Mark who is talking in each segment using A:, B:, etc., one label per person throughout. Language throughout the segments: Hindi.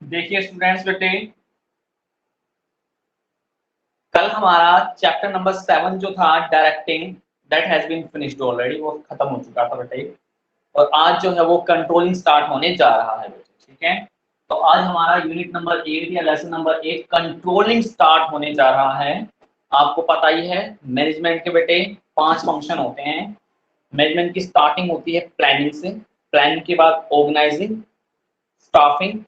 A: देखिए स्टूडेंट्स बेटे, कल हमारा चैप्टर नंबर 7 जो था directing, that has been finished already, वो खत्म हो चुका था बेटे। और आज जो है वो कंट्रोलिंग स्टार्ट होने जा रहा है बेटे, ठीक है। तो आज हमारा यूनिट नंबर 8 या लेसन नंबर 8 कंट्रोलिंग स्टार्ट होने जा रहा है। आपको पता ही है मैनेजमेंट के बेटे 5 फंक्शन होते हैं। मैनेजमेंट की स्टार्टिंग होती है प्लानिंग से, प्लानिंग के बाद organising, staffing,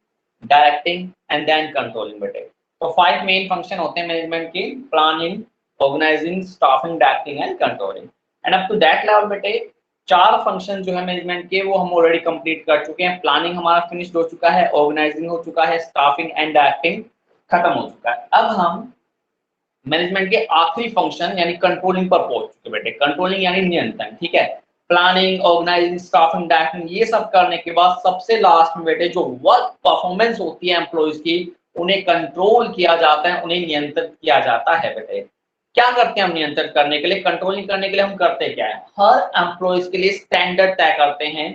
A: directing and then controlling बेटे। तो 5 मेन फंक्शन होते हैं मैनेजमेंट के, planning, organising, staffing, directing and controlling. And up to that level बेटे 4 फंक्शन जो है मैनेजमेंट के वो हम ऑलरेडी कंप्लीट कर चुके हैं। प्लानिंग हमारा फिनिश्ड हो चुका है, ऑर्गेनाइजिंग हो चुका है, स्टाफिंग एंड डायरेक्टिंग खत्म हो चुका है। अब हम मैनेजमेंट के आखिरी फंक्शन यानी कंट्रोलिंग पर पहुंच चुके बेटे। कंट्रोलिंग यानी नियंत्रण, ठीक है। प्लानिंग, ऑर्गेनाइजिंग, स्टाफिंग, डायरेक्टिंग ये सब करने के बाद सबसे लास्ट में बेटे जो वर्क परफॉर्मेंस होती है एम्प्लॉइज की, उन्हें कंट्रोल किया जाता है, उन्हें नियंत्रित किया जाता है बेटे। क्या करते हैं हम नियंत्रण करने के लिए, कंट्रोलिंग करने के लिए हम करते क्या है, हर एम्प्लॉइज के लिए स्टैंडर्ड तय करते हैं।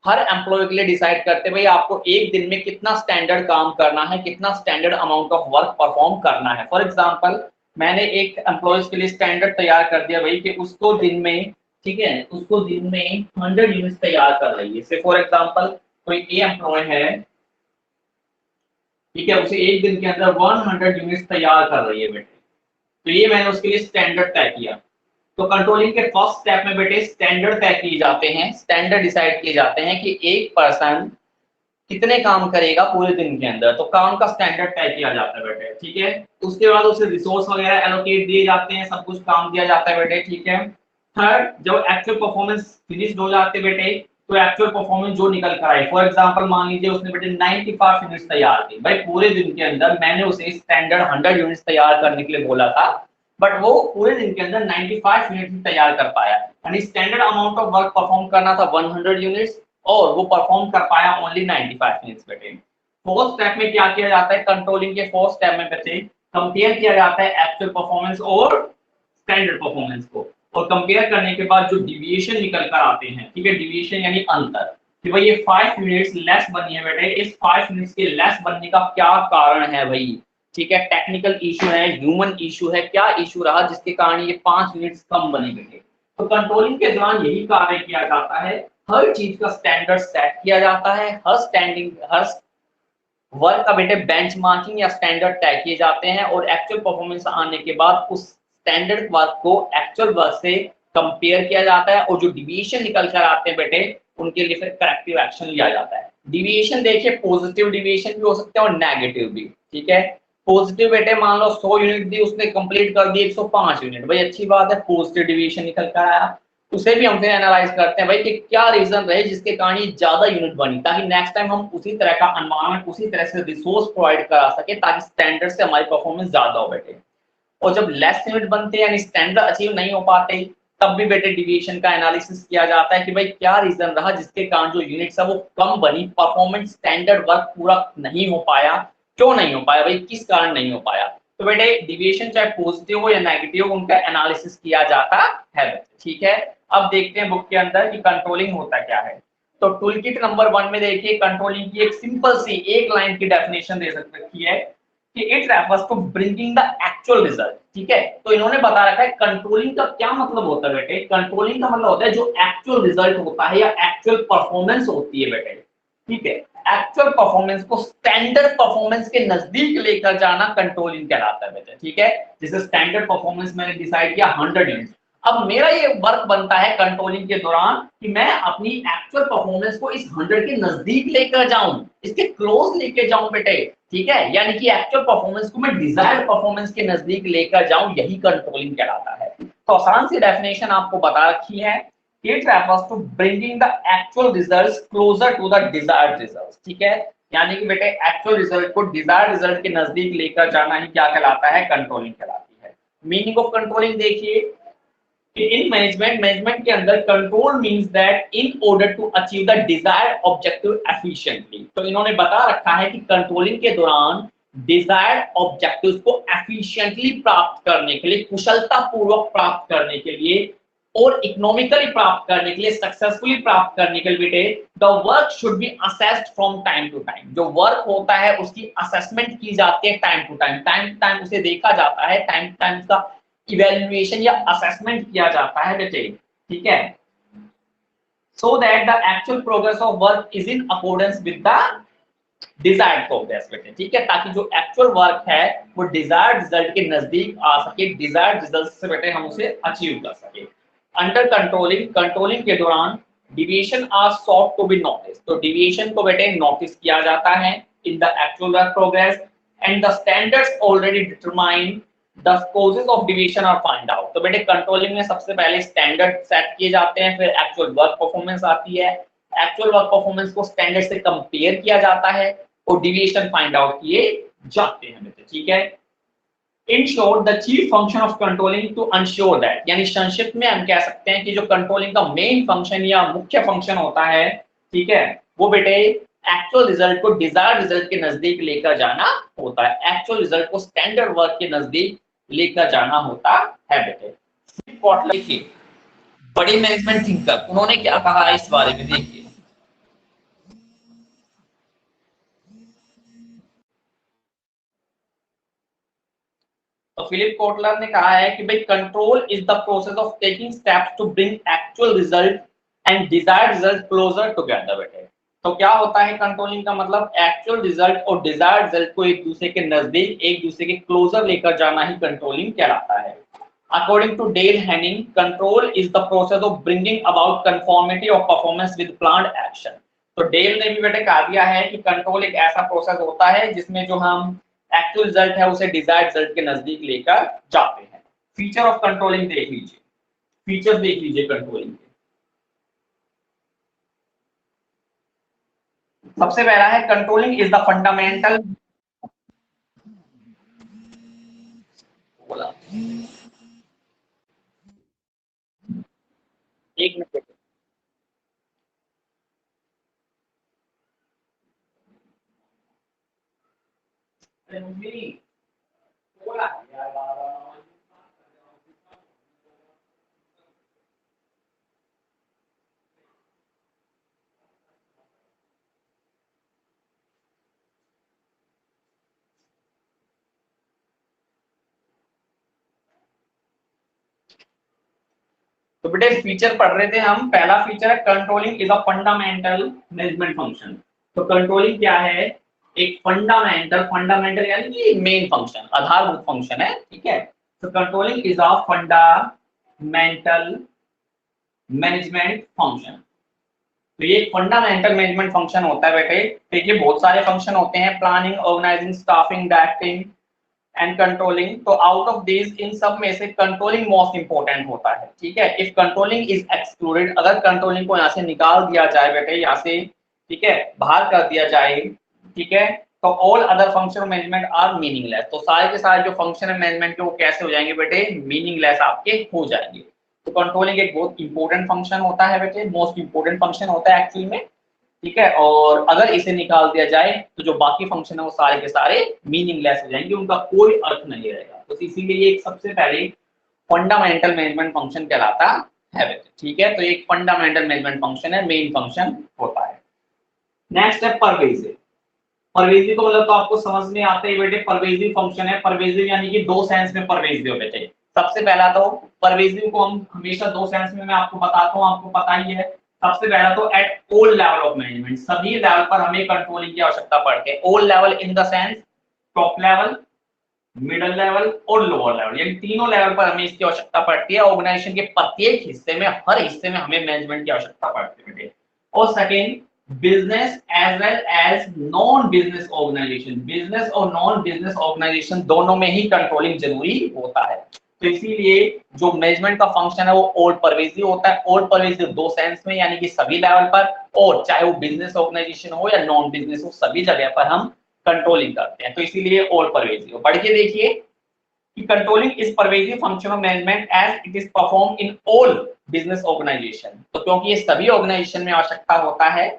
A: हर एम्प्लॉय के लिए डिसाइड करते हैं भाई आपको एक दिन में कितना स्टैंडर्ड काम करना है, कितना standard amount of work perform करना है। फॉर एग्जांपल मैंने एक एम्प्लॉयज के लिए स्टैंडर्ड तैयार कर दिया भाई कि उसको दिन में, ठीक है, उसको दिन में 100 यूनिट्स तैयार कर रही है। से फॉर एग्जांपल कोई ए एम्प्लॉय है, ठीक है, उसे एक दिन के अंदर 100 यूनिट्स तैयार कर रही है बेटे। तो ये मैंने उसके लिए स्टैंडर्ड तय किया। तो कंट्रोलिंग के फर्स्ट स्टेप में बेटे स्टैंडर्ड तय किए जाते हैं, स्टैंडर्ड डिसाइड किए जाते हैं कि एक पर्सन कितने काम करेगा पूरे दिन के अंदर। तो काम का स्टैंडर्ड तय किया जाता है बेटे, ठीक है। उसके बाद उसे रिसोर्स वगैरह एलोकेट दिए जाते हैं, सब कुछ काम दिया जाता है बेटे, ठीक है। थर्ड, जब एक्चुअल परफॉर्मेंस फिनिश्ड हो जाते बेटे, तो एक्चुअल परफॉर्मेंस जो निकल कर आई, फॉर एग्जांपल मान लीजिए उसने बेटे 95 यूनिट्स तैयार की भाई पूरे दिन के अंदर, मैंने उसे स्टैंडर्ड 100 यूनिट्स तैयार करने के लिए बोला था, बट वो पूरे दिन के अंदर 95 यूनिट्स तैयार कर पाया। यानी standard amount of work perform करना था 100 यूनिट्स और वो परफॉर्म कर पाया ओनली 95 मिनट्स बेटे। फोर्थ स्टेप में क्या किया जाता है, कंट्रोलिंग के फोर्थ स्टेप में बच्चे कंपेयर किया जाता है एक्चुअल परफॉर्मेंस और स्टैंडर्ड परफॉर्मेंस को। और कंपेयर करने के बाद जो डिविएशन निकल कर आते हैं, ठीक है, डिविएशन यानी अंतर, कि भाई ये 5 यूनिट्स लेस बनी है बेटे, इस 5 यूनिट्स के लेस बनने का क्या कारण है भाई, ठीक है, टेक्निकल इशू है, ह्यूमन इशू है, क्या इशू रहा जिसके कारण ये 5 यूनिट्स कम बनी बेटे। तो कंट्रोलिंग के दौरान यही कार्य किया जाता है, हर चीज का स्टैंडर्ड सेट किया जाता है, हर वर्क का बेटे बेंचमार्किंग या स्टैंडर्ड तय किए जाते हैं और एक्चुअल परफॉर्मेंस आने के बाद उस स्टैंडर्ड वर्क को एक्चुअल वर्क से कंपेयर किया जाता है और जो डिविएशन निकल कर आते हैं बेटे उनके लिए फिर करेक्टिव एक्शन लिया जाता है। डिविएशन देखिए पॉजिटिव डिविएशन भी हो सकते हैं और नेगेटिव भी, ठीक है। पॉजिटिव बेटे मान लो 100 यूनिट दी उसने कंप्लीट कर दी 105 यूनिट, भाई अच्छी बात है, पॉजिटिव डिविएशन निकल कर आया। उसे भी हम फिर एनालाइज करते हैं भाई कि क्या रीजन रहे जिसके कारण ये ज्यादा यूनिट बनी, ताकि नेक्स्ट टाइम हम उसी तरह का एनवायरनमेंट, उसी तरह से रिसोर्स प्रोवाइड करा सके ताकि स्टैंडर्ड से हमारी परफॉर्मेंस ज्यादा हो बेटे। और जब लेस यूनिट बनते हैं यानी स्टैंडर्ड अचीव नहीं हो पाते, तब भी बेटे डिविएशन का एनालिसिस किया जाता है कि भाई क्या रीजन रहा जिसके कारण जो यूनिट्स है वो कम बनी, परफॉर्मेंस स्टैंडर्ड वर्क पूरा नहीं हो पाया, क्यों नहीं हो पाया भाई, किस कारण नहीं हो पाया। तो बेटे डिविएशन चाहे पॉजिटिव हो या नेगेटिव हो उनका एनालिसिस किया जाता है, ठीक है। अब देखते हैं बुक के अंदर कि कंट्रोलिंग होता क्या है। तो टूल किट नंबर 1 में देखिए कंट्रोलिंग की एक सिंपल सी एक लाइन की डेफिनेशन दे रखी है कि it refers to bringing the actual result, ठीक है। तो इन्होंने बता रखा है कंट्रोलिंग का क्या मतलब होता है बेटे, कंट्रोलिंग का मतलब होता है जो एक्चुअल रिजल्ट होता है या एक्चुअल परफॉर्मेंस होती है बेटे, ठीक है। एक्चुअल परफॉर्मेंस को स्टैंडर्ड परफॉर्मेंस के नजदीक लेकर जाना कंट्रोलिंग कहलाता है बेटे, ठीक है। जैसे स्टैंडर्ड परफॉर्मेंस मैंने डिसाइड किया 100 यूनिट, अब मेरा ये वर्क बनता है कंट्रोलिंग के दौरान कि मैं अपनी एक्चुअल परफॉर्मेंस को इस 100 के नजदीक लेकर जाऊं, इसके क्लोज लेके जाऊं बेटे, ठीक है। यानी कि एक्चुअल परफॉर्मेंस को मैं डिजायर्ड परफॉर्मेंस के नजदीक लेकर जाऊं, यही कंट्रोलिंग कहलाता है। तो आसान सी डेफिनेशन आपको बता रखी है, it refers to bringing the actual results closer to the desired results, ठीक है। यानी कि बेटे एक्चुअल रिजल्ट को डिजायर्ड रिजल्ट के नजदीक लेकर जाना ही क्या कहलाता है, कंट्रोलिंग कहलाती है। मीनिंग ऑफ कंट्रोलिंग देखिए, इन मैनेजमेंट के अंदर control means that in order to achieve the desired objective efficiently. तो इन्होंने बता रखा है कि कंट्रोलिंग के दौरान डिजायर्ड ऑब्जेक्टिव्स को एफिशिएंटली प्राप्त करने के लिए, कुशलता पूर्वक प्राप्त करने के लिए और इकोनॉमिकली प्राप्त करने के लिए, सक्सेसफुली प्राप्त करने के लिए बेटे, the work should be assessed from time to time. जो वर्क होता है उसकी असेसमेंट की जाती है time to time, time to time उसे देखा जाता है, टाइम टू टाइम उसका इवैल्यूएशन या असेसमेंट किया जाता है बेटे, ठीक है, so that the actual progress of work is in accordance with the desired progress बेटे, ठीक है, ताकि जो एक्चुअल वर्क है वो डिजायर्ड रिजल्ट के नजदीक आ सके, डिजायर्ड रिजल्ट से बेटे हम उसे अचीव कर सके। अंडर कंट्रोलिंग, कंट्रोलिंग के दौरान deviation are sought to be notice, तो डिविएशन को बेटे नोटिस किया जाता है in the actual work progress and the standards already determine the causes of deviation are find out. तो बेटे कंट्रोलिंग में सबसे पहले स्टैंडर्ड सेट किए जाते हैं, फिर एक्चुअल वर्क परफॉर्मेंस आती है, एक्चुअल वर्क परफॉर्मेंस को स्टैंडर्ड से कंपेयर किया जाता है और डिविएशन फाइंड आउट किए जाते हैं बेटे, ठीक है। In short the chief function of controlling to ensure that, यानी संक्षिप्त में हम कह सकते हैं कि जो कंट्रोलिंग का मेन फंक्शन या मुख्य फंक्शन होता है, ठीक है, वो बेटे एक्चुअल रिजल्ट को डिजायर्ड रिजल्ट के नजदीक लेकर जाना होता है, एक्चुअल रिजल्ट को स्टैंडर्ड वर्क के नजदीक लेकर जाना होता है बेटे। कॉटलर के बड़े मैनेजमेंट थिंकर, उन्होंने क्या कहा है इस बारे में, देखिए। तो फिलिप कोटलर ने कहा है कि भाई control is the process of taking steps to bring actual result and desired result closer together बेटे। तो क्या होता है कंट्रोलिंग का मतलब, एक्चुअल रिजल्ट और डिजायर्ड रिजल्ट को एक दूसरे के नजदीक, एक दूसरे के क्लोजर लेकर जाना ही कंट्रोलिंग कहलाता है। According to Dale Henning, control is the process of bringing about conformity of performance with planned action. तो डेल ने भी बेटे कहा दिया है कि कंट्रोल एक ऐसा प्रोसेस होता है जिसमें जो हम एक्चुअल रिजल्ट है उसे डिजायर्ड रिजल्ट के नजदीक लेकर जाते हैं। फीचर ऑफ कंट्रोलिंग देख लीजिए, फीचर्स देख लीजिए कंट्रोलिंग के। सबसे पहला है कंट्रोलिंग इज द फंडामेंटल, बोला एक मिनट, बोला तो बेटे फीचर पढ़ रहे थे हम। पहला फीचर है controlling is a fundamental management function. तो कंट्रोलिंग क्या है, एक फंडामेंटल, फंडामेंटल यानी कि मेन फंक्शन, आधारभूत फंक्शन है, ठीक है। तो controlling is a fundamental management function. तो ये फंडामेंटल मैनेजमेंट फंक्शन होता है बेटे। देखिए बहुत सारे फंक्शन होते हैं, planning, organising, staffing, directing and controlling. तो आउट ऑफ दिस इन सब में से कंट्रोलिंग मोस्ट इंपोर्टेंट होता है, ठीक है। इफ कंट्रोलिंग इज एक्सक्लूडेड, अगर कंट्रोलिंग को यहाँ से निकाल दिया जाए बेटे, यहाँ से, ठीक है, बाहर कर दिया जाए, ठीक है, तो all other function management are meaningless. तो सारे के सारे जो फंक्शन है मैनेजमेंट के वो कैसे हो जाएंगे बेटे, मीनिंगलेस आपके हो जाएंगे। तो कंट्रोलिंग एक बहुत इंपॉर्टेंट फंक्शन होता है बेटे, मोस्ट इंपॉर्टेंट फंक्शन होता है एक्चुअली में, ठीक है। और अगर इसे निकाल दिया जाए तो जो बाकी फंक्शन है वो सारे के सारे मीनिंगलेस हो जाएंगे, उनका कोई अर्थ नहीं रहेगा। तो इसीलिए ये एक सबसे पहले फंडामेंटल मैनेजमेंट फंक्शन कहलाता है, ठीक है। तो एक फंडामेंटल मैनेजमेंट फंक्शन है, मेन फंक्शन होता है। नेक्स्ट है परवेजिव। परवेजिव को मतलब तो आपको समझ में आता है बेटे, परवेजिव फंक्शन है। परवेजिव यानी कि दो सेंस में परवेजिव बेटे। सबसे पहला तो परवेजिव को हम हमेशा दो सेंस में मैं आपको बताता हूँ, आपको पता ही है। सबसे पहला तो at all level of management, सभी लेवल पर हमें कंट्रोलिंग की आवश्यकता पड़ती है। All level in the sense top level, middle level और लोअर लेवल, यानी तीनों लेवल पर हमें इसकी आवश्यकता पड़ती है। ऑर्गेनाइजेशन के प्रत्येक हिस्से में, हर हिस्से में हमें मैनेजमेंट की आवश्यकता पड़ती है। और second, business as well as non business organization, business और नॉन बिजनेस ऑर्गेनाइजेशन दोनों में ही कंट्रोलिंग जरूरी होता है। तो इसीलिए जो मैनेजमेंट का फंक्शन है वो ऑल परवेसिव होता है। ऑल परवेसिव दो सेंस में, यानी कि सभी लेवल पर, और चाहे वो बिजनेस ऑर्गेनाइजेशन हो या नॉन बिजनेस हो, सभी जगह पर हम कंट्रोलिंग करते हैं। तो इसीलिए ऑल परवेसिव। बढ़ के देखिए कि controlling is pervasive function of management as it is perform in all business organization. तो क्योंकि ये सभी ऑर्गेनाइजेशन में आवश्यकता होता है,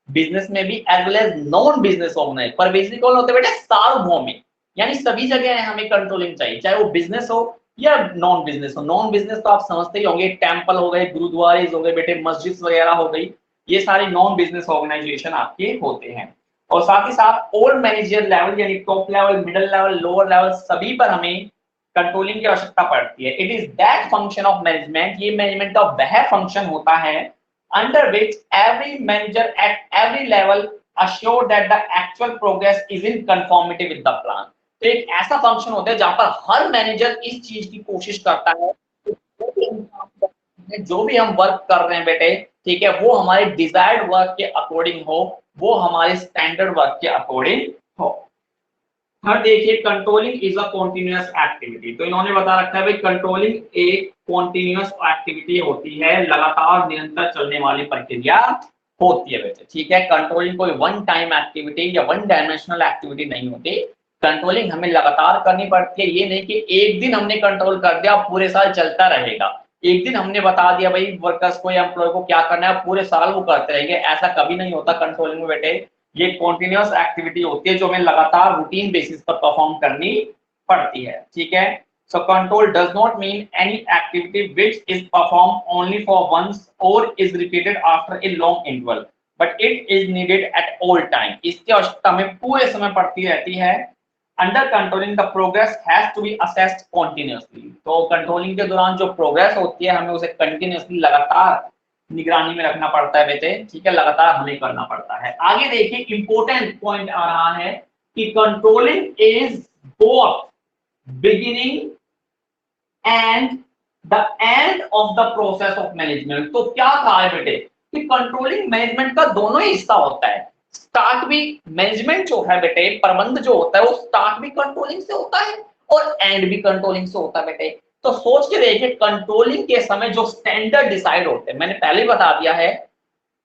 A: बिजनेस में भी as well as non business organization. Pervasive कौन होते हैं बेटा, सार्वभौमिक, यानी सभी जगह हमें कंट्रोलिंग चाहिए, चाहे वो बिजनेस हो या नॉन बिजनेस हो। नॉन बिजनेस तो आप समझते ही होंगे, टेम्पल हो गए, गुरुद्वारे हो गए बेटे, मस्जिद वगैरह हो गई, ये सारे नॉन बिजनेस ऑर्गेनाइजेशन आपके होते हैं। और साथ ही साथ ऑल मैनेजर लेवल यानी top level, middle level, lower level, सभी पर हमें कंट्रोलिंग की आवश्यकता पड़ती है। It is that function of management, ये मैनेजमेंट का वह फंक्शन होता है under which every manager at every level assure that the actual progress is in conformity with the plan. तो एक ऐसा फंक्शन होता है जहां पर हर मैनेजर इस चीज की कोशिश करता है जो भी हम वर्क कर रहे हैं बेटे, ठीक है, वो हमारे डिजायर्ड वर्क के अकॉर्डिंग हो, वो हमारे स्टैंडर्ड वर्क के अकॉर्डिंग हो। हाँ देखिए, controlling is a continuous activity, तो इन्होंने बता रखा है भाई कंट्रोलिंग एक कॉन्टिन्यूअस एक्टिविटी होती है, लगातार निरंतर चलने वाली प्रक्रिया होती है बेटे, ठीक है। कंट्रोलिंग कोई वन टाइम एक्टिविटी या वन डायमेंशनल एक्टिविटी नहीं होती। कंट्रोलिंग हमें लगातार करनी पड़ती है, ये नहीं कि एक दिन हमने कंट्रोल कर दिया पूरे साल चलता रहेगा। एक दिन हमने बता दिया भाई वर्कर्स को या एम्प्लॉय को क्या करना है, पूरे साल वो करते रहेंगे, ऐसा कभी नहीं होता कंट्रोलिंग में बेटे। ये कॉन्टिन्यूअस एक्टिविटी होती है जो हमें लगातार रूटीन बेसिस पर परफॉर्म करनी पड़ती है, ठीक है। So control does not mean any activity which is perform only for once or is repeated after a long interval, but it is needed at all time. इसकी आवश्यकता हमें पूरे समय पड़ती रहती है। Under controlling the progress has to be assessed continuously, तो कंट्रोलिंग के दौरान जो प्रोग्रेस होती है हमें उसे कंटिन्यूअसली लगातार निगरानी में रखना पड़ता है बेटे, ठीक है, लगातार हमें करना पड़ता है। आगे देखिए इंपॉर्टेंट पॉइंट आ रहा है कि controlling is both beginning and the end of the process of management. तो क्या कहा है बेटे कि कंट्रोलिंग मैनेजमेंट का दोनों ही हिस्सा होता है। स्टार्ट भी मैनेजमेंट जो है बेटे, प्रबंध जो होता है वो स्टार्ट भी कंट्रोलिंग से होता है और एंड भी कंट्रोलिंग से होता है बेटे। तो सोच के देखिए कंट्रोलिंग के समय जो स्टैंडर्ड डिसाइड होते हैं, मैंने पहले ही बता दिया है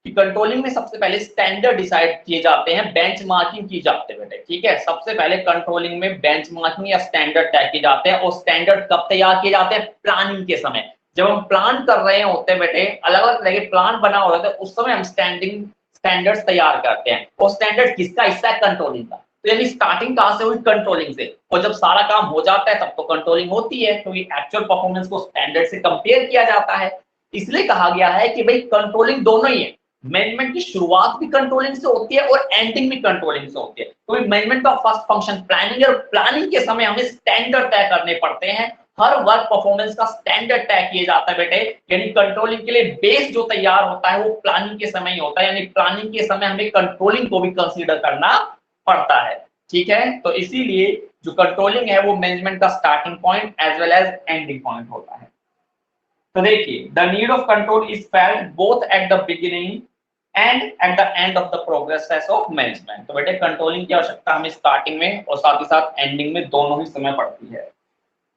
A: कि कंट्रोलिंग में सबसे पहले स्टैंडर्ड डिसाइड किए जाते हैं, बेंचमार्किंग की जाती है बेटे, ठीक है। सबसे पहले कंट्रोलिंग में बेंचमार्किंग या स्टैंडर्ड तय किए जाते हैं, और स्टैंडर्ड कब तैयार किए जाते हैं? प्लानिंग के समय, जब हम प्लान कर रहे होते हैं बेटे, अलग अलग तरह के प्लान बना हो रहे थे, उस समय हम स्टैंडर्ड्स तैयार करते हैं। और स्टैंडर्ड किसका हिस्सा है? कंट्रोलिंग का। तो यानी स्टार्टिंग कहां से हुई? कंट्रोलिंग से। और जब सारा काम हो जाता है तब तो कंट्रोलिंग होती है, क्योंकि एक्चुअल परफॉर्मेंस को स्टैंडर्ड से कंपेयर किया जाता है। इसलिए कहा गया है कि भाई कंट्रोलिंग दोनों ही है। मैनेजमेंट की शुरुआत भी कंट्रोलिंग से होती है और एंडिंग भी कंट्रोलिंग से होती है। तो मैनेजमेंट का फर्स्ट फंक्शन प्लानिंग है, और प्लानिंग के समय हमें स्टैंडर्ड तय करने पड़ते हैं। हर वर्क परफॉर्मेंस का स्टैंडर्ड तय किया जाता है बेटे। यानी कंट्रोलिंग के लिए बेस जो तैयार होता है वो प्लानिंग के समय ही होता है, यानी प्लानिंग के समय हमें कंट्रोलिंग को भी कंसीडर करना पड़ता है, ठीक है। तो इसीलिए जो कंट्रोलिंग है वो मैनेजमेंट का starting point as well as ending point होता है। तो देखिए the need of control is felt both at the beginning and at the end of the progress of management. तो बेटे कंट्रोलिंग की आवश्यकता हमें स्टार्टिंग में और साथ ही साथ एंडिंग में दोनों ही समय पड़ती है।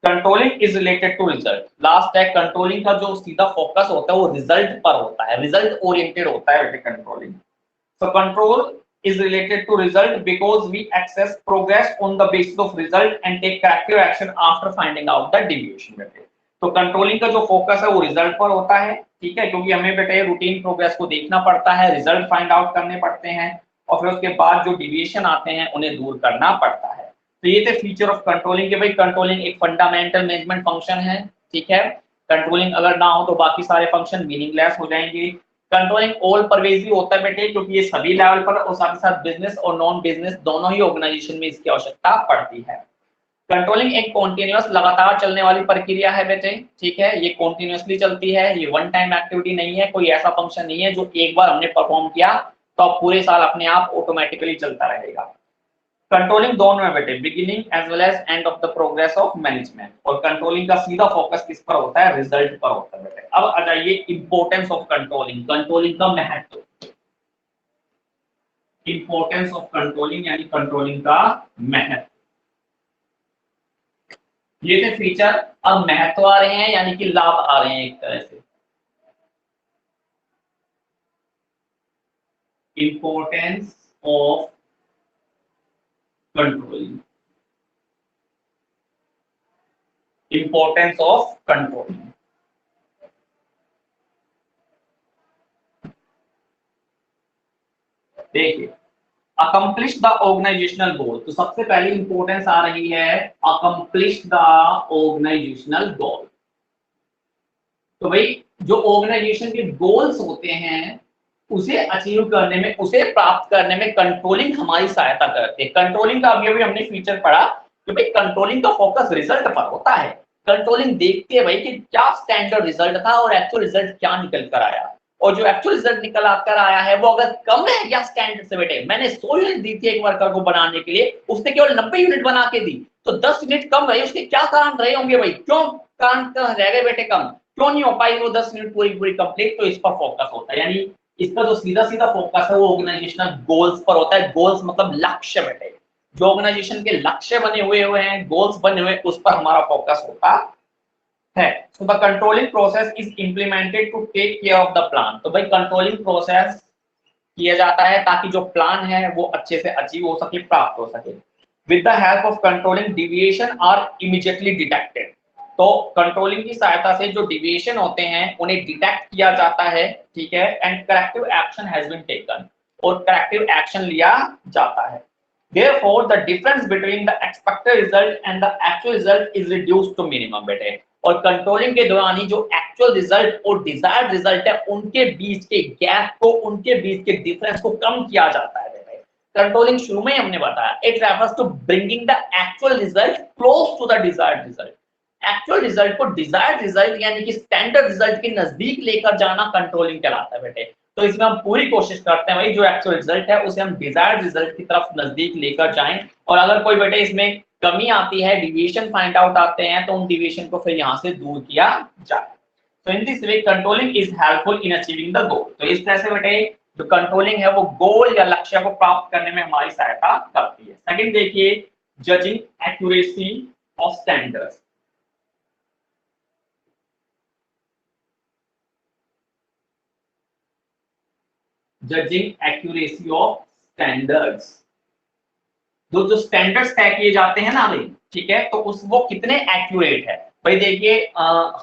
A: Controlling is related to result. Last है कंट्रोलिंग का जो सीधा फोकस होता है वो रिजल्ट पर होता है, रिजल्ट ओरिएंटेड होता है बेटे controlling. So control is related to result because we access progress on the basis of result and take corrective action after finding out the deviation बेटे। तो कंट्रोलिंग का जो फोकस है वो रिजल्ट पर होता है, ठीक है, क्योंकि हमें बेटे रूटीन प्रोग्रेस को देखना पड़ता है, रिजल्ट फाइंड आउट करने पड़ते हैं, और फिर उसके बाद जो डिविएशन आते हैं उन्हें दूर करना पड़ता है। तो ये थे फीचर ऑफ कंट्रोलिंग के भाई कंट्रोलिंग एक फंडामेंटल मैनेजमेंट फंक्शन है, ठीक है। कंट्रोलिंग अगर ना हो तो बाकी सारे फंक्शन मीनिंगलेस हो जाएंगे। कंट्रोलिंग ऑल परवेजिव होता है बेटे, क्योंकि ये सभी लेवल पर और साथ ही साथ बिजनेस और नॉन बिजनेस दोनों ही ऑर्गेनाइजेशन में इसकी आवश्यकता पड़ती है। कंट्रोलिंग एक कॉन्टिन्यूअस लगातार चलने वाली प्रक्रिया है बेटे, ठीक है, ये कॉन्टिन्यूअसली चलती है, ये वन टाइम एक्टिविटी नहीं है, कोई ऐसा फंक्शन नहीं है जो एक बार हमने परफॉर्म किया तो अब पूरे साल अपने आप ऑटोमेटिकली चलता रहेगा। कंट्रोलिंग दोनों है बेटे, beginning as well as end of the progress of management. और कंट्रोलिंग का सीधा फोकस किस पर होता है? रिजल्ट पर होता है बेटे। अब आ जाइए इंपॉर्टेंस ऑफ कंट्रोलिंग, कंट्रोलिंग का महत्व। इंपॉर्टेंस ऑफ कंट्रोलिंग यानी कंट्रोलिंग का महत्व। ये थे फीचर, अब महत्व आ रहे हैं यानी कि लाभ आ रहे हैं एक तरह से। Importance of controlling, importance of controlling. देखिए अकम्प्लिश द ऑर्गेनाइजेशनल गोल, तो सबसे पहली इंपॉर्टेंस आ रही है अकम्प्लिश द ऑर्गेनाइजेशनल गोल। तो भाई जो ऑर्गेनाइजेशन के गोल्स होते हैं उसे अचीव करने में, उसे प्राप्त करने में कंट्रोलिंग हमारी सहायता करती है। कंट्रोलिंग का अभी अभी हमने फीचर पढ़ा कि भाई कंट्रोलिंग का फोकस रिजल्ट पर होता है। कंट्रोलिंग देखती है भाई कि क्या स्टैंडर्ड रिजल्ट था और एक्चुअल रिजल्ट क्या निकल कर आया, और जो एक्चुअल रिजल्ट निकल आकर आया है वो अगर कम है या स्टैंडर्ड से, बेटे मैंने 100 यूनिट दी थी एक वर्कर को बनाने के लिए, उसने केवल 90 यूनिट बना के दी, तो 10 यूनिट कम रहे, उसके क्या कारण रहे होंगे भाई, क्यों कारण रह गए बेटे कम, क्यों नहीं हो पाई वो 10 मिनट पूरी पूरी कंप्लीट, तो इस पर फोकस होता है। यानी इसका जो सीधा सीधा फोकस है वो ऑर्गेनाइजेशनल गोल्स पर होता है। गोल्स मतलब लक्ष्य बेटे, जो ऑर्गेनाइजेशन के लक्ष्य बने हुए हैं, गोल्स बने हुए, उस पर हमारा फोकस होता है। So the controlling process is implemented to take care of the plan. तो भाई कंट्रोलिंग प्रोसेस किया जाता है ताकि जो प्लान है वो अच्छे से अचीव हो सके, प्राप्त हो सके। With the help of controlling deviation are immediately detected. तो कंट्रोलिंग की सहायता से जो डिविएशन होते हैं उन्हें डिटेक्ट किया जाता है, ठीक है, and corrective action has been taken, और करेक्टिव एक्शन लिया जाता है। Therefore, the difference between the expected result and the actual result is reduced to minimum बेटे। और कंट्रोलिंग के दौरान ही जो एक्चुअल रिजल्ट और डिजायर्ड रिजल्ट है उनके बीच के गैप को, उनके बीच के डिफरेंस को कम किया जाता है बेटे। कंट्रोलिंग शुरू में हमने बताया, it refers to bringing the actual result close to the desired result. Actual result को डिजायर्ड रिजल्ट यानी कि स्टैंडर्ड रिजल्ट के नजदीक लेकर जाना कंट्रोलिंग कहलाता है बेटे। तो इसमें हम पूरी कोशिश करते हैं भाई जो एक्चुअल रिजल्ट है उसे हम डिजायर्ड रिजल्ट की तरफ नजदीक लेकर जाएं, और अगर कोई बेटे इसमें कमी आती है, डिविएशन फाइंड आउट आते हैं, तो उन डिविएशन को फिर यहाँ से दूर किया जाए। तो इन this way controlling is helpful in achieving the goal. तो इस तरह से बेटे जो कंट्रोलिंग है वो गोल या लक्ष्य को प्राप्त करने में हमारी सहायता करती है। सेकंड देखिए, judging accuracy of standards. Judging accuracy of standards, जो स्टैंडर्ड्स तय किए जाते हैं ना भाई, ठीक है, तो उस वो कितने एक्यूरेट है। भाई देखिए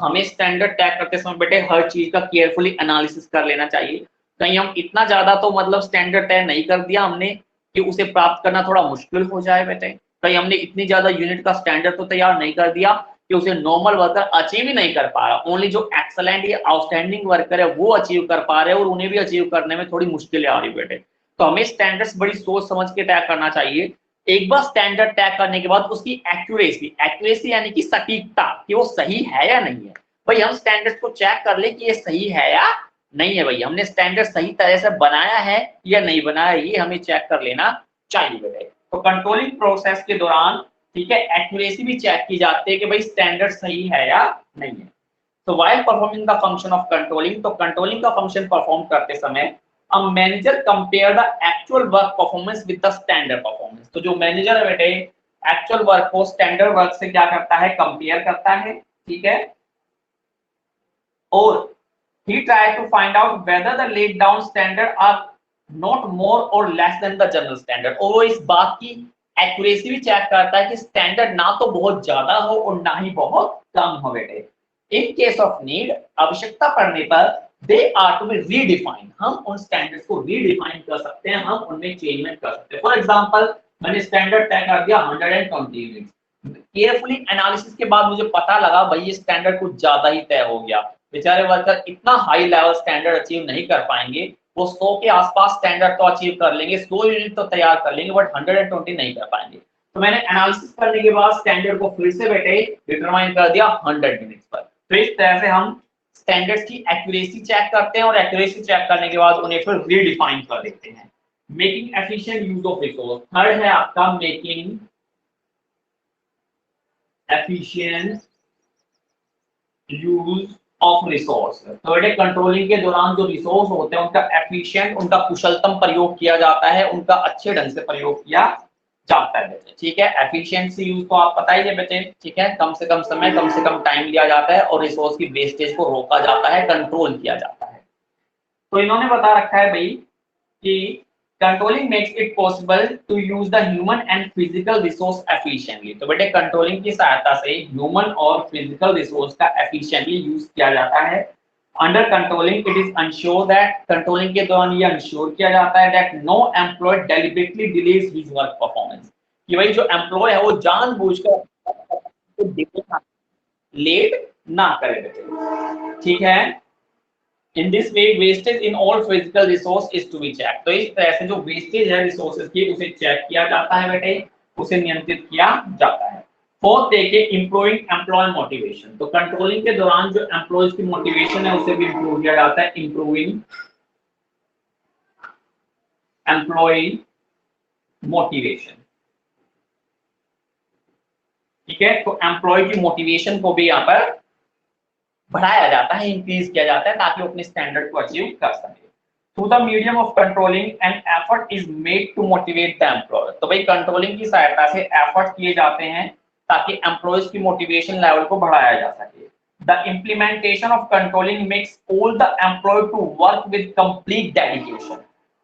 A: हमें स्टैंडर्ड तय करते समय बेटे हर चीज का केयरफुली एनालिसिस कर लेना चाहिए। कहीं हम इतना ज्यादा तो मतलब स्टैंडर्ड तय नहीं कर दिया हमने कि उसे प्राप्त करना थोड़ा मुश्किल हो जाए बेटे। कहीं हमने इतनी ज्यादा यूनिट का स्टैंडर्ड तो तैयार नहीं कर दिया कि उसे नॉर्मल वर्कर अचीव ही नहीं कर पा रहा, ओनली जो एक्सलेंट या आउटस्टैंडिंग वर्कर है वो अचीव कर पा रहे हैं और उन्हें भी अचीव करने में थोड़ी मुश्किलें आ रही बेटे। तो हमें स्टैंडर्ड्स बड़ी सोच समझ के तय करना चाहिए। एक बार स्टैंडर्ड तय करने के बाद उसकी एक्यूरेसी, एक्यूरेसी यानी कि सटीकता, कि वो सही है या नहीं है। भाई हम स्टैंडर्ड को चेक कर ले कि ये सही है या नहीं है, भाई हमने स्टैंडर्ड सही तरह से बनाया है या नहीं बनाया, ये हमें चेक कर लेना चाहिए बेटे। तो कंट्रोलिंग प्रोसेस के दौरान, ठीक है, एक्यूरेसी भी चेक की जाती है कि भाई स्टैंडर्ड सही है या नहीं है। तो while performing the function of controlling, तो कंट्रोलिंग का फंक्शन परफॉर्म करते समय a manager compare the actual work performance with the standard performance। तो जो मैनेजर है बेटे एक्चुअल वर्क को स्टैंडर्ड वर्क से क्या करता है, कंपेयर करता है, ठीक है, और he try to find out whether the laid down standard are not more or less than the general standard। और वो इस बात की एक्यूरेसी भी चेक करता है कि स्टैंडर्ड ना तो बहुत ज्यादा हो और ना ही बहुत कम हो बेटे। इन केस ऑफ नीड, आवश्यकता पड़ने पर they are to be redefined, हम उन स्टैंडर्ड्स को रीडिफाइन कर सकते हैं, हम उनमें चेंजमेंट कर सकते हैं। फॉर एग्जांपल मैंने स्टैंडर्ड तय कर दिया 120 यूनिट्स, केयरफुली एनालिसिस के बाद मुझे पता लगा भाई ये स्टैंडर्ड कुछ ज्यादा ही तय हो गया, बेचारे वर्कर इतना हाई लेवल स्टैंडर्ड अचीव नहीं कर पाएंगे, वो 100 के आसपास स्टैंडर्ड तो अचीव कर लेंगे, 100 यूनिट तो तैयार कर लेंगे, बट 120 नहीं कर पाएंगे। तो मैंने एनालिसिस करने के बाद स्टैंडर्ड को फिर से बेटे डिटरमाइन कर दिया 100 यूनिट्स पर। तो इस तरह से हम स्टैंडर्ड्स की एक्यूरेसी चेक करते हैं और एक्यूरेसी चेक करने के बाद उन्हें फिर रीडिफाइन कर देते हैं। Making efficient use of resource, third है आपका making efficient use of resource. तो बेटे कंट्रोलिंग के दौरान जो रिसोर्स होते हैं उनका एफिशिएंट, उनका कुशलतम प्रयोग किया जाता है, उनका अच्छे ढंग से प्रयोग किया जाता है बेटे, ठीक है। एफिशिएंसी यूज तो आप पता ही है बेटे, ठीक है, कम से कम समय, कम से कम टाइम लिया जाता है और रिसोर्स की वेस्टेज को रोका जाता है, कंट्रोल किया जाता है। तो इन्होंने बता रखा है भाई कि controlling makes it possible to use the human and physical resource efficiently. तो बेटे कंट्रोलिंग की सहायता से ह्यूमन और फिजिकल रिसोर्स का एफिशिएंटली यूज किया जाता है। Under controlling it is ensure that, controlling के दौरान ये अनश्योर किया जाता है that no employee deliberately delays his work performance, कि भाई जो एम्प्लॉय है वो जानबूझकर लेट ना करे बेटे, ठीक है। In this way wastage in all physical resource is to be check, तो इस तरह से जो वेस्टेज है रिसोर्सेज की उसे चेक किया जाता है बेटे, उसे नियंत्रित किया जाता है। फोर्थ देखिए इंप्रूविंग एम्प्लॉय मोटिवेशन, तो कंट्रोलिंग के दौरान जो एम्प्लॉयज की मोटिवेशन है उसे भी इंप्रूव किया जाता है, इंप्रूविंग एम्प्लॉय मोटिवेशन, ठीक है। तो एम्प्लॉय की मोटिवेशन को भी यहाँ पर बढ़ाया जाता है, इंक्रीज किया जाता है ताकि वो अपने स्टैंडर्ड को अचीव कर सके। Through the medium of controlling an effort is made to motivate the employee, तो भाई कंट्रोलिंग की सहायता से एफर्ट किए जाते हैं ताकि एम्प्लॉयज की मोटिवेशन लेवल को बढ़ाया जा सके। The implementation of controlling makes all the employee to work with complete dedication,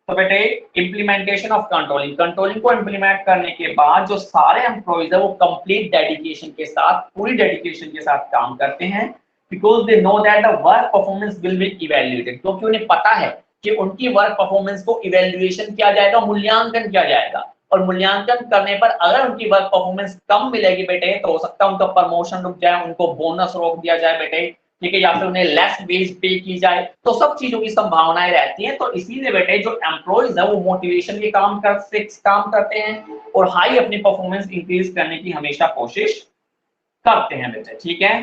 A: तो बेटे इम्प्लीमेंटेशन ऑफ कंट्रोलिंग, कंट्रोलिंग को इम्प्लीमेंट करने के बाद जो सारे एम्प्लॉयज है वो कंप्लीट डेडिकेशन के साथ, पूरी डेडिकेशन के साथ काम करते हैं, because they know that the work performance will be evaluated, क्योंकि उन्हें पता है कि उनकी वर्क परफॉर्मेंस को इवैल्यूएशन किया जाएगा, मूल्यांकन किया जाएगा, और मूल्यांकन करने पर अगर उनकी वर्क परफॉर्मेंस कम मिलेगी बेटे तो हो सकता है उनका प्रमोशन रुक जाए, उनको बोनस रोक दिया जाए बेटे, ठीक है, या फिर उन्हें लेस वेज पे की जाए, तो सब चीजों की संभावनाएं रहती हैं। तो इसीलिए बेटे जो एम्प्लॉइज है वो मोटिवेशन के काम करते हैं और हाई अपनी परफॉर्मेंस इंक्रीज करने की हमेशा कोशिश करते हैं बेटे, ठीक है।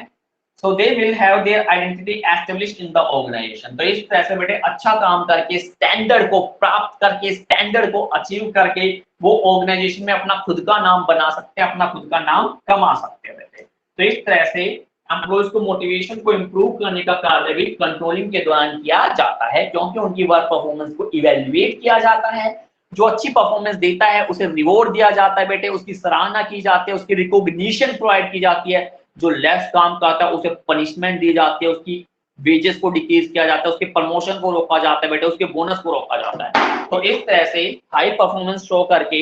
A: So they will have their identity established in the organization, तो इस तरह से बेटे अच्छा काम करके स्टैंडर्ड को प्राप्त करके स्टैंडर्ड को अचीव करके वो ऑर्गेनाइजेशन में अपना खुद का नाम बना सकते हैं, अपना खुद का नाम कमा सकते हैं बेटे। तो इस तरह से एम्प्लॉइज को मोटिवेशन को इंप्रूव करने का कार्य भी कंट्रोलिंग के दौरान किया जाता है, क्योंकि उनकी वर्क परफॉर्मेंस को इवैल्यूएट किया जाता है, जो अच्छी परफॉर्मेंस देता है उसे रिवॉर्ड दिया जाता है बेटे, उसकी सराहना की जाती है, उसकी रिकॉग्निशन प्रोवाइड की जाती है, जो लेस काम करता है उसे पनिशमेंट दी जाती है, उसकी वेजेस को डिक्रीज किया जाता है, उसके प्रमोशन को रोका जाता है बेटे, उसके बोनस को रोका जाता है। तो इस तरह से हाई परफॉर्मेंस शो करके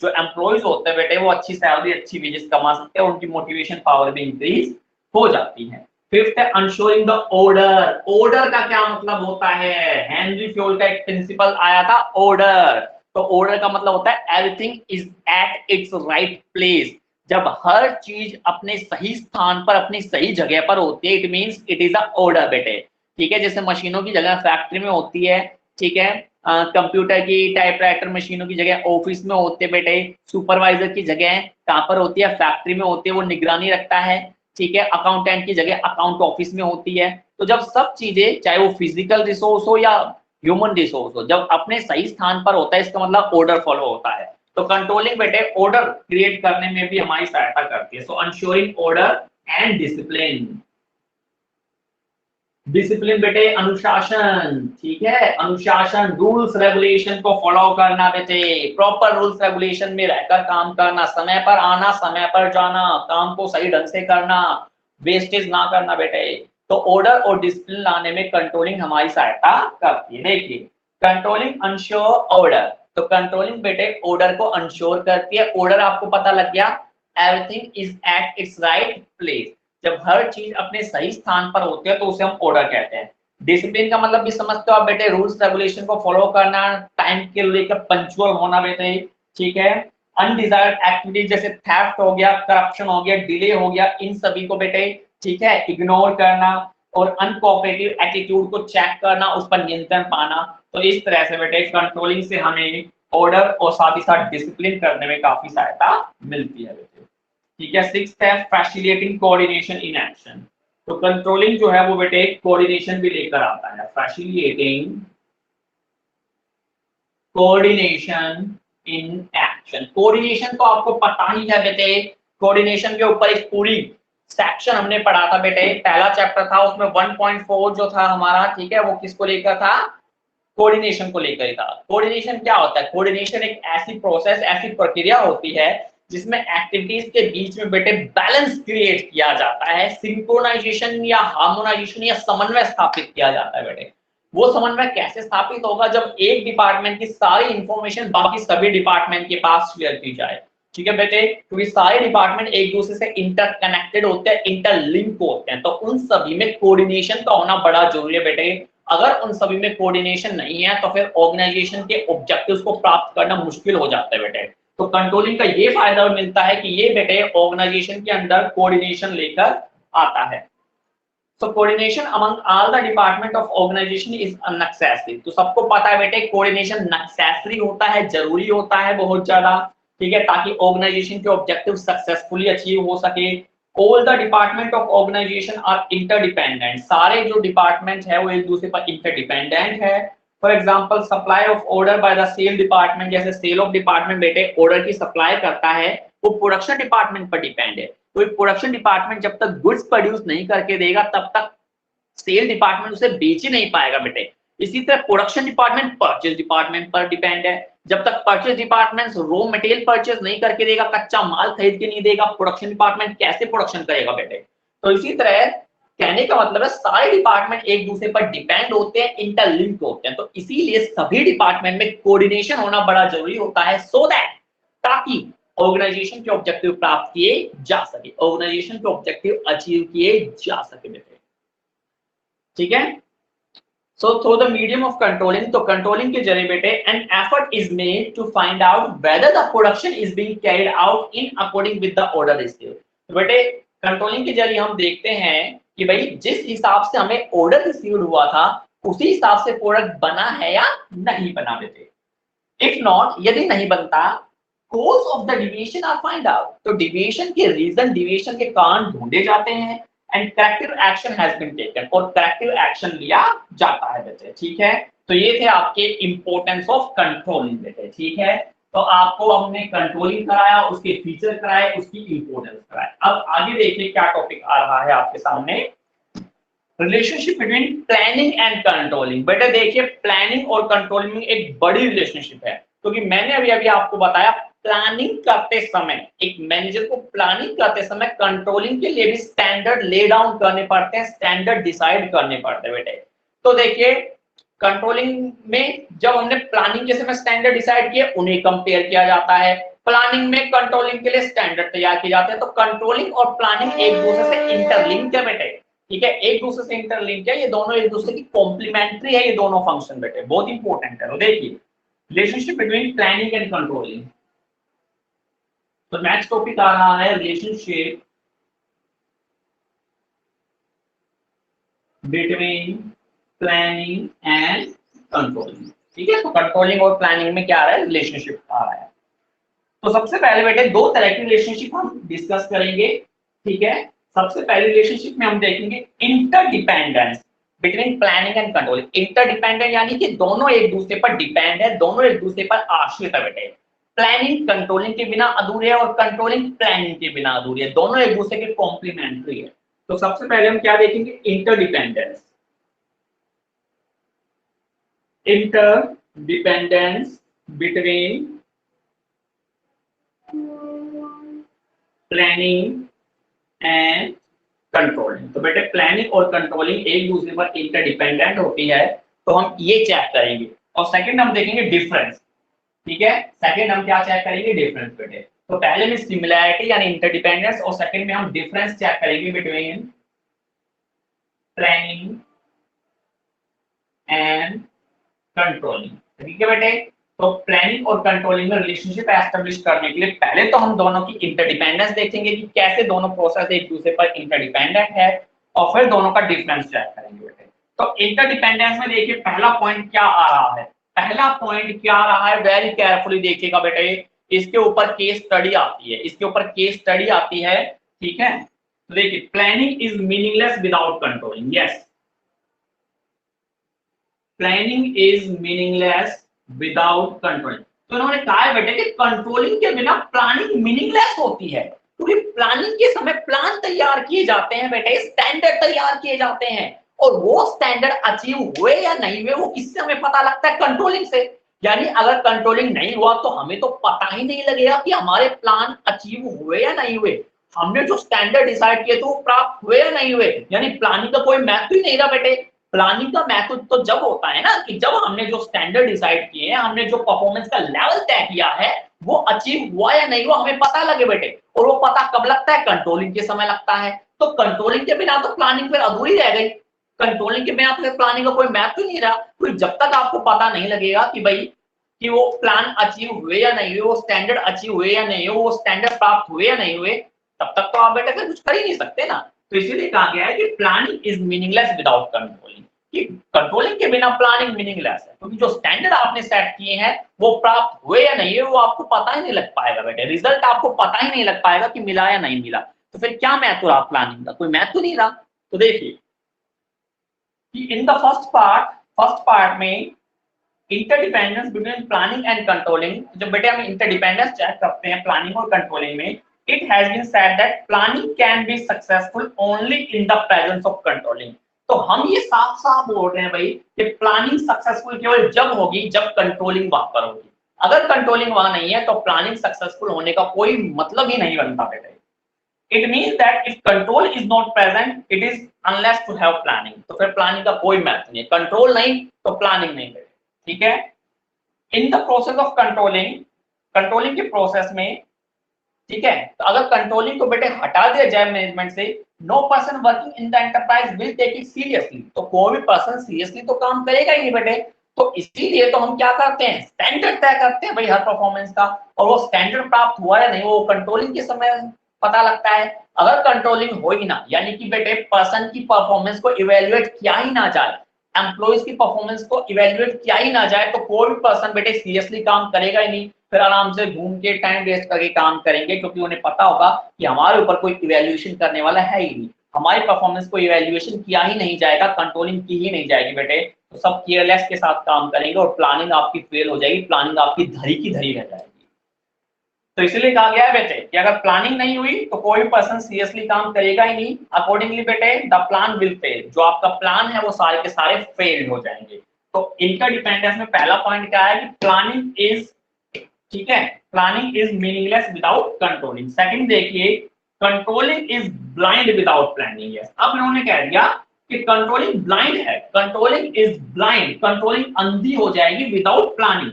A: जो एम्प्लॉइज होते हैं बेटे वो अच्छी सैलरी अच्छी वेजेस कमा सकते हैं, उनकी मोटिवेशन पावर भी इंक्रीज हो जाती है। फिफ्थ है अनश्योरिंग द ऑर्डर, ऑर्डर का क्या मतलब होता है, हेनरी फ्योल का एक प्रिंसिपल आया था ऑर्डर, तो ऑर्डर का मतलब होता है everything is at its right place, जब हर चीज अपने सही स्थान पर अपनी सही जगह पर होती है it means it is a order बेटे, ठीक है। जैसे मशीनों की जगह फैक्ट्री में होती है, ठीक है, कंप्यूटर की टाइपराइटर मशीनों की जगह ऑफिस में होते बेटे, सुपरवाइजर की जगह कहाँ पर होती है, फैक्ट्री में होती है, वो निगरानी रखता है, ठीक है। अकाउंटेंट की जगह अकाउंट ऑफिस में होती है। तो जब सब चीजें चाहे वो फिजिकल रिसोर्स हो या ह्यूमन रिसोर्स हो जब अपने सही स्थान पर होता है इसका मतलब ऑर्डर फॉलो होता है। तो कंट्रोलिंग बेटे ऑर्डर क्रिएट करने में भी हमारी सहायता करती है। सो अंश्योरिंग ऑर्डर एंड डिसिप्लिन, डिसिप्लिन बेटे अनुशासन, ठीक है, अनुशासन रूल्स रेगुलेशन को फॉलो करना बेटे, प्रॉपर रूल्स रेगुलेशन में रहकर काम करना, समय पर आना समय पर जाना, काम को सही ढंग से करना, वेस्टेज ना करना बेटे। तो ऑर्डर और डिसिप्लिन लाने में कंट्रोलिंग हमारी सहायता करती है। देखिए कंट्रोलिंग अंश्योर ऑर्डर, तो कंट्रोलिंग बेटे ऑर्डर को अंश्योर करती है, ऑर्डर आपको पता लग गया, everything is at its right place, जब हर चीज अपने सही स्थान पर होती है तो उसे हम ऑर्डर कहते हैं। डिसिप्लिन का मतलब भी समझते हो आप बेटे, रूल्स रेगुलेशन को फॉलो करना, टाइम के लेकर पंक्चुअल होना बेटे, ठीक है। अनडिजायर्ड एक्टिविटीज जैसे थेफ्ट हो गया, करप्शन हो गया, डिले हो गया, इन सभी को बेटे, ठीक है, इग्नोर करना, और अनकोऑपरेटिव एटीट्यूड को चेक करना, उस पर नियंत्रण पाना। तो इस तरह से बेटे कंट्रोलिंग से हमें ऑर्डर और साथ ही साथ डिसिप्लिन करने में काफी सहायता मिलती है बेटे, ठीक है। सिक्स्थ है फैसिलिटेटिंग कोऑर्डिनेशन इन एक्शन, तो कंट्रोलिंग जो है वो बेटे कोऑर्डिनेशन भी लेकर आता है, facilitating coordination in action. Coordination तो आपको पता ही है बेटे, कोऑर्डिनेशन के ऊपर एक पूरी सेक्शन हमने पढ़ा था बेटे, पहला चैप्टर था उसमें 1.4 जो था हमारा, ठीक है, वो किसको लेकर था, कोऑर्डिनेशन को लेकर ही था। कोऑर्डिनेशन क्या होता है, कोऑर्डिनेशन एक ऐसी प्रोसेस ऐसी प्रक्रिया होती है जिसमें एक्टिविटीज के बीच में बेटे बैलेंस क्रिएट किया जाता है, सिंक्रोनाइजेशन या हार्मोनाइजेशन या समन्वय स्थापित किया जाता है बेटे। वो समन्वय कैसे स्थापित होगा, जब एक डिपार्टमेंट की सारी इंफॉर्मेशन बाकी सभी डिपार्टमेंट के पास शेयर की जाए, ठीक है बेटे, क्योंकि सारे डिपार्टमेंट एक दूसरे से इंटरकनेक्टेड होते हैं, इंटरलिंक होते हैं, तो उन सभी में कोऑर्डिनेशन का होना बड़ा जरूरी है बेटे। अगर उन सभी में कोऑर्डिनेशन नहीं है तो फिर ऑर्गेनाइजेशन के ऑब्जेक्टिव्स को प्राप्त करना मुश्किल हो जाता है बेटे। तो कंट्रोलिंग का ये फायदा मिलता है कि ये बेटे ऑर्गेनाइजेशन के अंदर कोऑर्डिनेशन लेकर आता है। So coordination among all the department of organization is necessary। तो सबको पता है बेटे कोऑर्डिनेशन नेसेसरी होता है, जरूरी होता है बहुत ज्यादा, ठीक है, ताकि ऑर्गेनाइजेशन के ऑब्जेक्टिव सक्सेसफुली अचीव हो सके। All the department of organization are interdependent, सारे जो डिपार्टमेंट है वो एक दूसरे पर इंटरडिपेंडेंट है। For example supply of order by the sale department, जैसे सेल ऑफ डिपार्टमेंट बेटे ऑर्डर की सप्लाई करता है, वो प्रोडक्शन डिपार्टमेंट पर डिपेंड है। तो प्रोडक्शन डिपार्टमेंट जब तक गुड्स प्रोड्यूस नहीं करके देगा तब तक सेल डिपार्टमेंट उसे बेच ही नहीं पाएगा बेटे। इसी तरह प्रोडक्शन डिपार्टमेंट परचेज डिपार्टमेंट पर डिपेंड है, जब तक purchase department raw material purchase नहीं करके देगा, कच्चा माल खरीद के नहीं देगा, प्रोडक्शन डिपार्टमेंट कैसे प्रोडक्शन करेगा बेटे। तो इसी तरह कहने का मतलब है सारे डिपार्टमेंट एक दूसरे पर डिपेंड होते हैं, इंटरलिंक होते हैं, तो इसीलिए सभी डिपार्टमेंट में कोऑर्डिनेशन होना बड़ा जरूरी होता है, सो दैट ताकि ऑर्गेनाइजेशन के ऑब्जेक्टिव प्राप्त किए जा सके, ऑर्गेनाइजेशन के ऑब्जेक्टिव अचीव किए जा सके बेटे, ठीक है। So through the medium of controlling, तो कंट्रोलिंग के जरिए बेटे an effort is made to find out whether the production is being carried out in according with the order received. तो बेटे कंट्रोलिंग के जरिए हम देखते हैं कि भाई जिस हिसाब से हमें ऑर्डर रिसीव्ड हुआ था उसी हिसाब से प्रोडक्ट बना है या नहीं बना बेटे। इफ नॉट, यदि नहीं बनता, cause of the deviation are find out, तो deviation के रीजन, deviation के कारण ढूंढे जाते हैं and corrective action has been taken, और corrective action लिया जाता है बेटे, ठीक है। तो ये थे आपके importance of controlling बेटे, ठीक है। तो आपको हमने कंट्रोलिंग कराया, उसके फीचर कराए, उसकी इंपोर्टेंस कराए। अब आगे देखिए क्या टॉपिक आ रहा है आपके सामने, relationship between planning and controlling. बेटे देखिए प्लानिंग और कंट्रोलिंग में एक बड़ी रिलेशनशिप है, क्योंकि मैंने अभी आपको बताया प्लानिंग करते समय, एक मैनेजर को प्लानिंग करते समय कंट्रोलिंग के लिए भी स्टैंडर्ड ले डाउन करने पड़ते हैं, स्टैंडर्ड डिसाइड करने पड़ते हैं बेटे। तो देखिए कंट्रोलिंग में जब हमने प्लानिंग के समय स्टैंडर्ड डिसाइड किए, उन्हें कंपेयर किया जाता है, प्लानिंग में कंट्रोलिंग के लिए स्टैंडर्ड तैयार किए जाते हैं। तो कंट्रोलिंग और प्लानिंग एक दूसरे से इंटरलिंक है बेटे, ठीक है, एक दूसरे से इंटरलिंक है, ये दोनों एक दूसरे की कॉम्प्लीमेंट्री है, ये दोनों फंक्शन बेटे बहुत इंपॉर्टेंट है। तो देखिए relationship between planning and controlling, तो नेक्स्ट टॉपिक आ रहा है relationship between planning and controlling, ठीक है। तो कंट्रोलिंग और प्लानिंग में क्या आ रहा है, रिलेशनशिप आ रहा है। तो सबसे पहले बेटे दो तरह की रिलेशनशिप हम डिस्कस करेंगे, ठीक है। सबसे पहले रिलेशनशिप में हम देखेंगे interdependence between planning and controlling. Interdependent यानी कि दोनों एक दूसरे पर डिपेंड है, दोनों एक दूसरे पर आश्रित है बेटे। प्लानिंग कंट्रोलिंग के बिना अधूरी है और कंट्रोलिंग प्लानिंग के बिना अधूरी है, दोनों एक दूसरे के कॉम्प्लीमेंट्री है। तो सबसे पहले हम क्या देखेंगे, interdependence. Interdependence between planning and controlling. तो बेटे प्लानिंग और कंट्रोलिंग एक दूसरे पर इंटरडिपेंडेंट होती है, तो हम ये चेक करेंगे। और सेकंड हम देखेंगे डिफरेंस, ठीक है। सेकंड हम क्या चेक करेंगे, डिफरेंस बेटे। तो पहले में सिमिलैरिटी यानी इंटरडिपेंडेंस, और सेकंड में हम डिफरेंस चेक करेंगे बिटवीन प्लानिंग एंड कंट्रोलिंग, ठीक है बेटे। तो प्लानिंग और कंट्रोलिंग में रिलेशनशिप एस्टेब्लिश करने के लिए पहले तो हम दोनों की इंटरडिपेंडेंस देखेंगे कि कैसे दोनों प्रोसेस एक दूसरे पर इंटरडिपेंडेंट है, और फिर दोनों का डिफरेंस चेक करेंगे बेटे। तो इंटरडिपेंडेंस में देखिए पहला पॉइंट क्या आ रहा है, पहला पॉइंट क्या आ रहा है, वेरी केयरफुली देखिएगा बेटे, इसके ऊपर केस स्टडी आती है, इसके ऊपर केस स्टडी आती है, ठीक है। तो देखिए planning is meaningless without controlling, yes, planning is meaningless without controlling. तो उन्होंने कहा है बेटे कि कंट्रोलिंग के बिना प्लानिंग मीनिंगलेस होती है, क्योंकि प्लानिंग के समय प्लान तैयार किए जाते हैं बेटे, स्टैंडर्ड तैयार किए जाते हैं, और वो स्टैंडर्ड अचीव हुए या नहीं हुए वो किससे हमें पता लगता है, कंट्रोलिंग से। यानी अगर कंट्रोलिंग नहीं हुआ तो हमें तो पता ही नहीं लगेगा कि हमारे प्लान अचीव हुए या नहीं हुए, हमने जो स्टैंडर्ड डिसाइड किए तो वो प्राप्त हुए या नहीं हुए। यानी प्लानिंग का कोई महत्व ही नहीं रहा बेटे। प्लानिंग का महत्व तो जब होता है ना कि जब हमने जो स्टैंडर्ड डिसाइड किए हैं, हमने जो परफॉर्मेंस का लेवल तय किया है, वो अचीव हुआ या नहीं हुआ हमें पता लगे बेटे, और वो पता कब लगता है, कंट्रोलिंग के समय लगता है। तो कंट्रोलिंग के बिना तो प्लानिंग फिर अधूरी रह गई, कंट्रोलिंग के बिना तो फिर प्लानिंग का कोई महत्व ही नहीं रहा। तो जब तक आपको पता नहीं लगेगा कि भाई कि वो प्लान अचीव हुए या नहीं हुए, वो स्टैंडर्ड अचीव हुए या नहीं हुए, वो स्टैंडर्ड प्राप्त हुए या नहीं हुए, तब तक तो आप बेटे फिर कुछ कर ही नहीं सकते ना। तो इसीलिए कहा गया है कि planning is meaningless without controlling, कि कंट्रोलिंग के बिना प्लानिंग मीनिंगलेस है, क्योंकि जो स्टैंडर्ड आपने सेट किए हैं वो प्राप्त हुए या नहीं हुए वो आपको पता ही नहीं लग पाएगा बेटे, रिजल्ट आपको पता ही नहीं लग पाएगा कि मिला या नहीं मिला, तो फिर क्या महत्व रहा प्लानिंग का, कोई महत्व नहीं रहा। तो देखिए कि इन द फर्स्ट पार्ट में interdependence between planning and controlling, जब बेटे हम इंटरडिपेंडेंस चेक करते हैं प्लानिंग और कंट्रोलिंग में, it has been said that planning can be successful only in the presence of controlling. तो हम ये साफ साफ बोल रहे हैं भाई कि प्लानिंग सक्सेसफुल केवल जब होगी जब कंट्रोलिंग वहां पर होगी, अगर कंट्रोलिंग वहां नहीं है तो प्लानिंग सक्सेसफुल होने का कोई मतलब ही नहीं बनता बेटे। It means that if control is not present, it is unless to have planning। तो फिर प्लानिंग का कोई महत्व नहीं है, कंट्रोल नहीं तो प्लानिंग नहीं करें, ठीक है। In the process of controlling, controlling के प्रोसेस में, ठीक है, तो अगर कंट्रोलिंग को बेटे हटा दिया जाए मैनेजमेंट से, no person working in the enterprise will take it seriously, तो कोई भी पर्सन सीरियसली तो काम करेगा ही नहीं बेटे। तो इसीलिए तो हम क्या करते हैं, स्टैंडर्ड तय करते हैं भाई हर परफॉर्मेंस का, और वो स्टैंडर्ड प्राप्त हुआ या नहीं वो कंट्रोलिंग के समय पता लगता है। अगर कंट्रोलिंग हो ही ना, यानी कि बेटे पर्सन की परफॉर्मेंस को इवेल्युएट किया ही ना जाए, एम्प्लॉइज की परफॉर्मेंस को इवेल्युएट किया ही ना जाए, तो कोई भी पर्सन बेटे सीरियसली काम करेगा ही नहीं, फिर आराम से घूम के टाइम वेस्ट करके काम करेंगे, क्योंकि उन्हें पता होगा कि हमारे ऊपर कोई इवैल्यूएशन करने वाला है ही नहीं, हमारी परफॉर्मेंस को इवैल्यूएशन किया ही नहीं जाएगा, कंट्रोलिंग की ही नहीं जाएगी बेटे, तो सब केयरलेस के साथ काम करेंगे और प्लानिंग आपकी फेल हो जाएगी, प्लानिंग आपकी धरी की धरी रह जाएगी। तो इसलिए कहा गया है बेटे कि अगर प्लानिंग नहीं हुई तो कोई पर्सन सीरियसली काम करेगा ही नहीं, अकॉर्डिंगली बेटे द प्लान विल फेल, जो आपका प्लान है वो सारे के सारे फेल हो जाएंगे। तो इंटरडिपेंडेंस में पहला पॉइंट क्या है कि प्लानिंग इज, ठीक है, planning is meaningless without controlling. Second देखिए, controlling is blind without planning. Yes, अब इन्होंने कह दिया कि कंट्रोलिंग ब्लाइंड है, कंट्रोलिंग इज ब्लाइंड, कंट्रोलिंग अंधी हो जाएगी विदाउट प्लानिंग।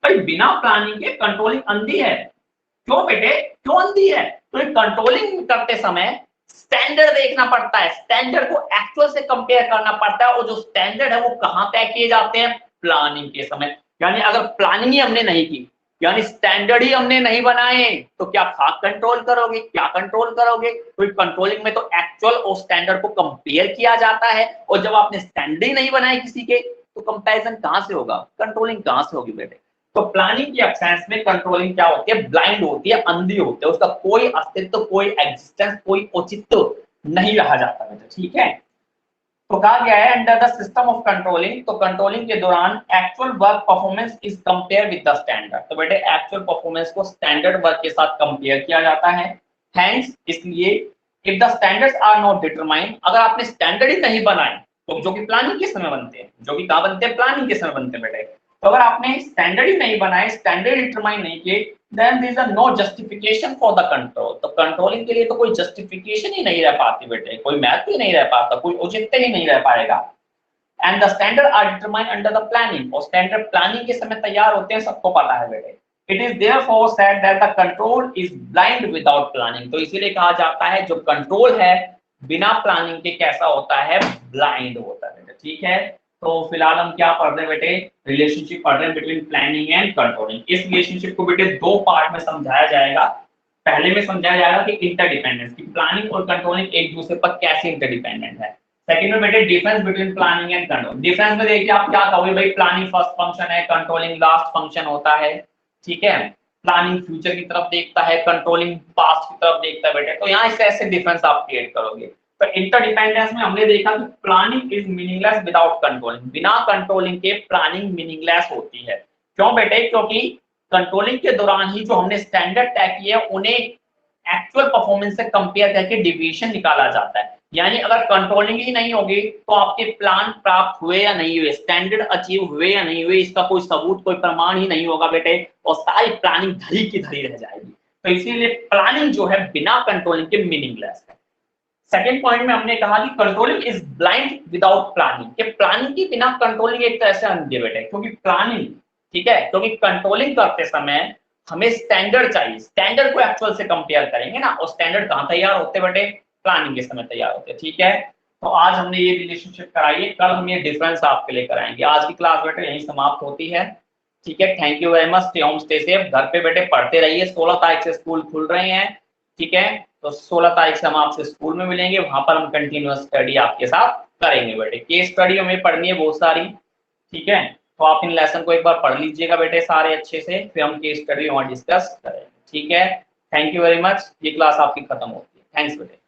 A: भाई बिना प्लानिंग के कंट्रोलिंग अंधी है, क्यों बेटे, क्यों अंधी है, तो कंट्रोलिंग करते समय स्टैंडर्ड देखना पड़ता है, स्टैंडर्ड को एक्चुअल से कंपेयर करना पड़ता है, और जो स्टैंडर्ड है वो कहां तय किए जाते हैं, प्लानिंग के समय। यानी अगर प्लानिंग ही हमने नहीं की, यानी स्टैंडर्ड ही हमने नहीं बनाए, तो क्या खाक कंट्रोल करोगे, क्या कंट्रोल करोगे। तो कंट्रोलिंग में तो एक्चुअल और स्टैंडर्ड को कंपेयर किया जाता है, और जब आपने स्टैंडर्ड ही नहीं बनाए किसी के, तो कंपैरिजन कहां से होगा, कंट्रोलिंग कहां से होगी बेटे। तो प्लानिंग की एब्सेंस में कंट्रोलिंग क्या होती है, ब्लाइंड होती है, अंधी होती है, उसका कोई अस्तित्व, कोई एग्जिस्टेंस, कोई औचित्य नहीं रहा जाता बेटे, ठीक है। तो कहा गया है under the system of controlling, तो कंट्रोलिंग के दौरान actual work performance is compare with the standard, तो बेटे एक्चुअल परफॉर्मेंस को स्टैंडर्ड वर्क के साथ कंपेयर किया जाता है। हैंस इसलिए if the standards are not determined, अगर आपने स्टैंडर्ड ही नहीं बनाए, तो जो कि प्लानिंग के समय बनते हैं, जो कि कहां बनते हैं, प्लानिंग के समय बनते हैं बेटे, तो अगर आपने स्टैंडर्ड ही नहीं बनाए, स्टैंडर्ड डिटरमाइन नहीं किए, then there is a no justification for the control, तो कंट्रोलिंग के लिए तो कोई जस्टिफिकेशन ही नहीं रह पाती बेटे, कोई महत्व ही नहीं रह पाता, कोई औचित्य ही नहीं रह पाएगा। And the standard are determined under the planning, और स्टैंडर्ड प्लानिंग के समय तैयार होते हैं, सबको पता है बेटे। It is therefore said that the control is blind without planning, तो इसीलिए कहा जाता है जो कंट्रोल है बिना प्लानिंग के कैसा होता है, ब्लाइंड होता है, ठीक है। तो फिलहाल हम क्या पढ़ रहे हैं बेटे, रिलेशनशिप पढ़ रहे हैं बिटवीन प्लानिंग एंड कंट्रोलिंग। इस रिलेशनशिप को बेटे दो पार्ट में समझाया जाएगा। पहले में समझाया जाएगा कि इंटरडिपेंडेंस, की प्लानिंग और कंट्रोलिंग एक दूसरे पर कैसे इंटरडिपेंडेंट है। सेकंड में बेटे difference between planning and control. Difference में देखिए आप क्या कहोगे भाई, प्लानिंग फर्स्ट फंक्शन है, कंट्रोलिंग लास्ट फंक्शन होता है, ठीक है। प्लानिंग फ्यूचर की तरफ देखता है, कंट्रोलिंग पास्ट की तरफ देखता है बेटे, तो यहाँ इस ऐसे डिफरेंस आप क्रिएट करोगे। तो इंटरडिपेंडेंस में हमने देखा कि planning is meaningless without controlling, बिना कंट्रोलिंग के प्लानिंग मीनिंगलेस होती है। क्यों बेटे, क्योंकि कंट्रोलिंग के दौरान ही जो हमने स्टैंडर्ड तय किए उन्हें एक्चुअल परफॉर्मेंस से कंपेयर करके डिविएशन निकाला जाता है। यानी अगर कंट्रोलिंग ही नहीं होगी तो आपके प्लान प्राप्त हुए या नहीं हुए, स्टैंडर्ड अचीव हुए या नहीं हुए, इसका कोई सबूत, कोई प्रमाण ही नहीं होगा बेटे, और सारी प्लानिंग धरी की धरी रह जाएगी। तो इसीलिए प्लानिंग जो है बिना कंट्रोलिंग के मीनिंगलेस है। सेकेंड पॉइंट में हमने कहा कि controlling is blind without planning, कि प्लानिंग के बिना कंट्रोलिंग एक तरह से अंधे बेटे, क्योंकि प्लानिंग, ठीक है, क्योंकि कंट्रोलिंग करते समय हमें स्टैंडर्ड चाहिए, स्टैंडर्ड को एक्चुअल से कंपेयर करेंगे ना, और स्टैंडर्ड कहाँ तैयार होते बेटे, प्लानिंग के समय तैयार होते हैं। ठीक है, तो आज हमने ये रिलेशनशिप कराई है, कल हम ये डिफरेंस आपके लिए कराएंगे। आज की क्लास बेटे यहीं समाप्त होती है। ठीक है, thank you very much, stay home stay safe, घर पे बेटे पढ़ते रहिए। 16 तारीख से स्कूल खुल रहे हैं। ठीक है, तो 16 तारीख से हम आपसे स्कूल में मिलेंगे, वहां पर हम कंटिन्यूअस स्टडी आपके साथ करेंगे बेटे। केस स्टडी हमें पढ़नी है बहुत सारी। ठीक है, तो आप इन लेसन को एक बार पढ़ लीजिएगा बेटे सारे अच्छे से, फिर हम केस स्टडी वहां डिस्कस करेंगे। ठीक है, थैंक यू वेरी मच, ये क्लास आपकी खत्म होती है। थैंक्स बेटे।